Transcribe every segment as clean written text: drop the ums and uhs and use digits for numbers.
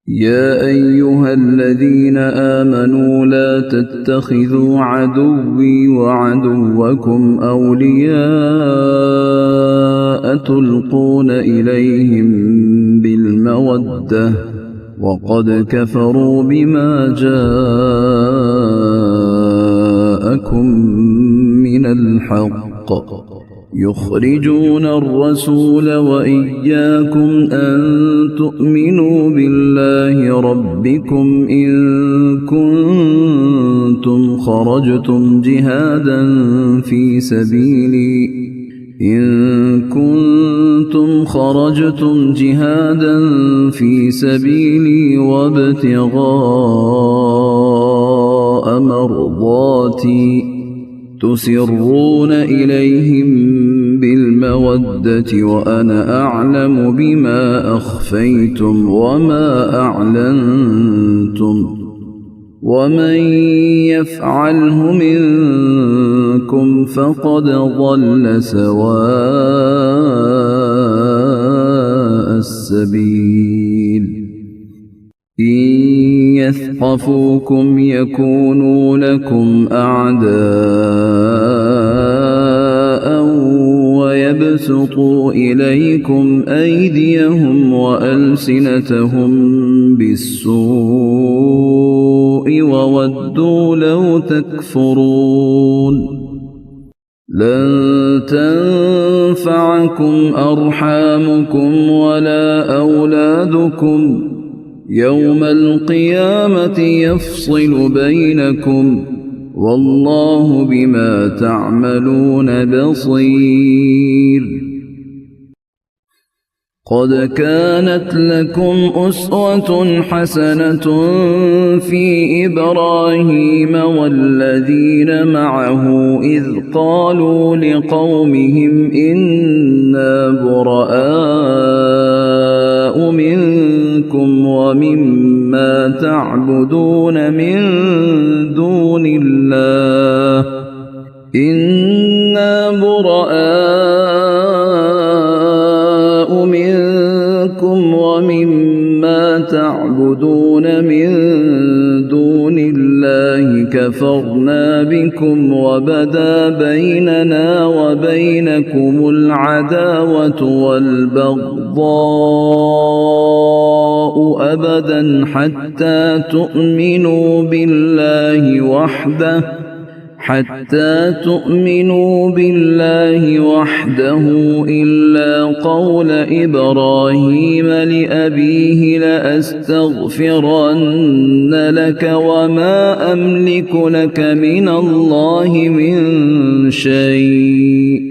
يا أيها الذين آمنوا لا تتخذوا عدوي وعدوكم أولياء تلقون إليهم بالمودة وقد كفروا بما جاءكم من الحق يخرجون الرسول وإياكم أن تؤمنوا بالله ربكم إن كنتم خرجتم جهادا في سبيلي وابتغاء مرضاتي تسرون إليهم بالمودة وأنا أعلم بما أخفيتم وما أعلنتم ومن يفعله منكم فقد ضل سواء السبيل إن يثقفوكم يكونوا لكم أعداء ويبسطوا إليكم أيديهم وألسنتهم بالسوء وودوا لو تكفرون لن تنفعكم أرحامكم ولا أولادكم يوم القيامة يفصل بينكم والله بما تعملون بصير قد كانت لكم أسوة حسنة في إبراهيم والذين معه إذ قالوا لقومهم إنا براء منكم ومما تعبدون من دون الله إنا براء منكم ومما تعبدون من دون الله كفرنا بكم وبدا بيننا وبينكم العداوة والبغضاء أبدا حتى تؤمنوا بالله وحده إلا قول إبراهيم لأبيه لأستغفرن لك وما أملك لك من الله من شيء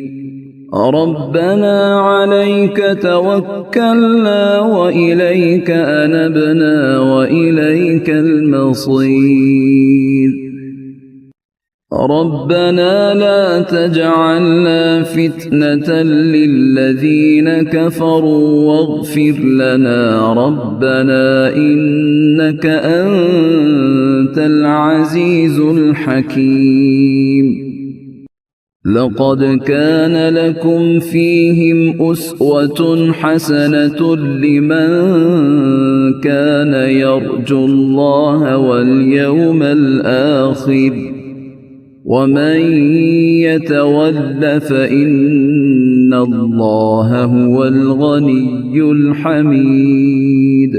ربنا عليك توكلنا وإليك أنبنا وإليك المصير ربنا لا تجعلنا فتنة للذين كفروا واغفر لنا ربنا إنك أنت العزيز الحكيم لقد كان لكم فيهم أسوة حسنة لمن كان يرجو الله واليوم الآخر ومن يتول فإن الله هو الغني الحميد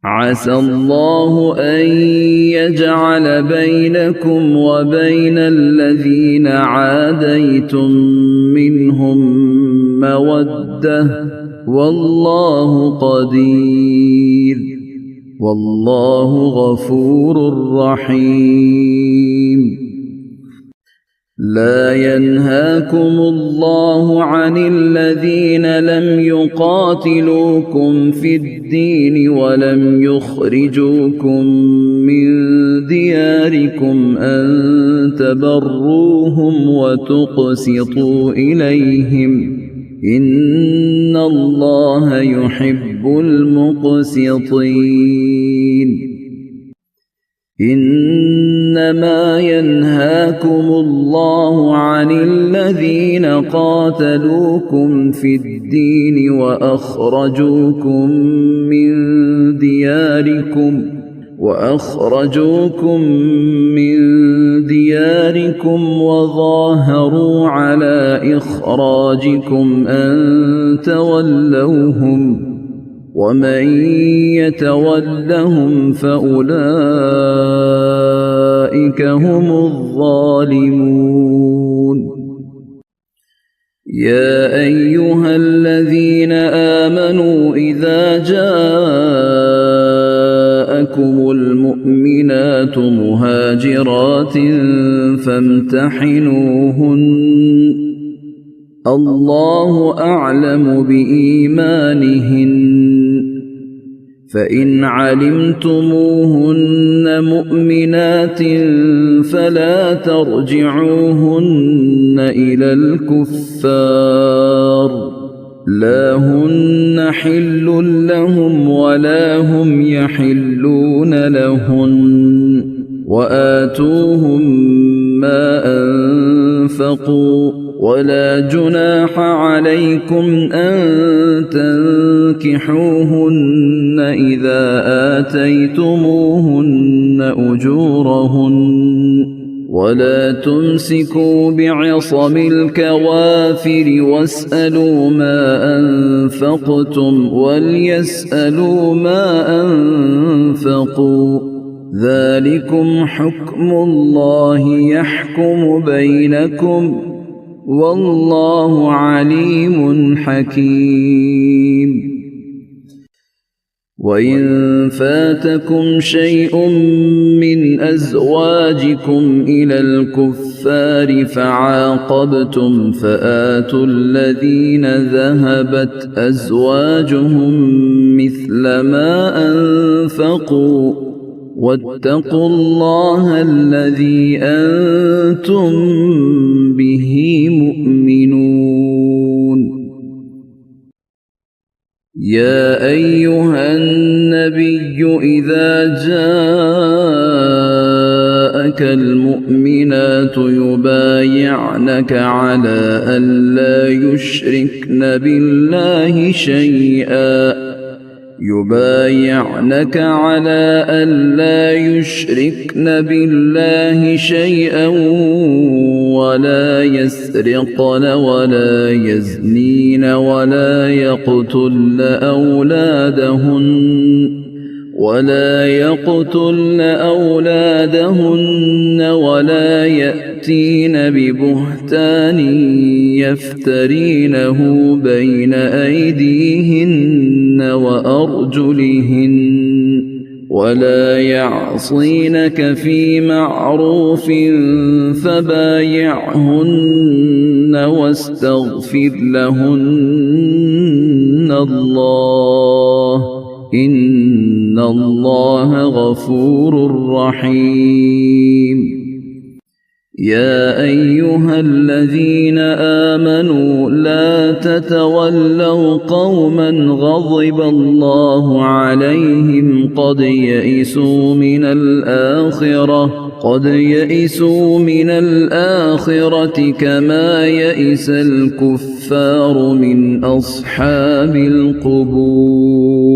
عسى الله أن يجعل بينكم وبين الذين عاديتم منهم مودة والله قدير والله غفور رحيم لا ينهاكم الله عن الذين لم يقاتلوكم في الدين ولم يخرجوكم من دياركم أن تبروهم وتقسطوا إليهم إن الله يحب المقسطين إنما ينهاكم الله عن الذين قاتلوكم في الدين وأخرجوكم من دياركم دياركم وأخرجوكم من دياركم وظاهروا على إخراجكم أن تولوهم ومن يتولهم فأولئك هم الظالمون يا أيها الذين آمنوا إذا جاءكم المؤمنات مهاجرات فامتحنوهن الله أعلم بإيمانهن فإن علمتموهن مؤمنات فلا ترجعوهن إلى الكفار لا هن حل لهم ولا هم يحلون لهن وآتوهم ما أنفقوا ولا جناح عليكم أن تنكحوهن إذا آتيتموهن أجورهن ولا تمسكوا بعصم الكوافر واسألوا ما أنفقتم وليسألوا ما أنفقوا ذلكم حكم الله يحكم بينكم والله عليم حكيم وإن فاتكم شيء من أزواجكم إلى الكفار فعاقبتم فآتوا الذين ذهبت أزواجهم مثل ما أنفقوا واتقوا الله الذي أنتم به مؤمنون يا أيها النبي إذا جاءك المؤمنات يبايعنك على ألا يشركن بالله شيئا ولا يسرقن ولا يزنين ولا يقتلن أولادهن ولا يأتين ببهتان يفترينه بين أيديهن وأرجلهن ولا يعصينك في معروف فبايعهن واستغفر لهن الله إن الله غفور رحيم يا أيها الذين آمنوا لا تتولوا قوما غضب الله عليهم قد يئسوا من الآخرة كما يئس الكفار من أصحاب القبور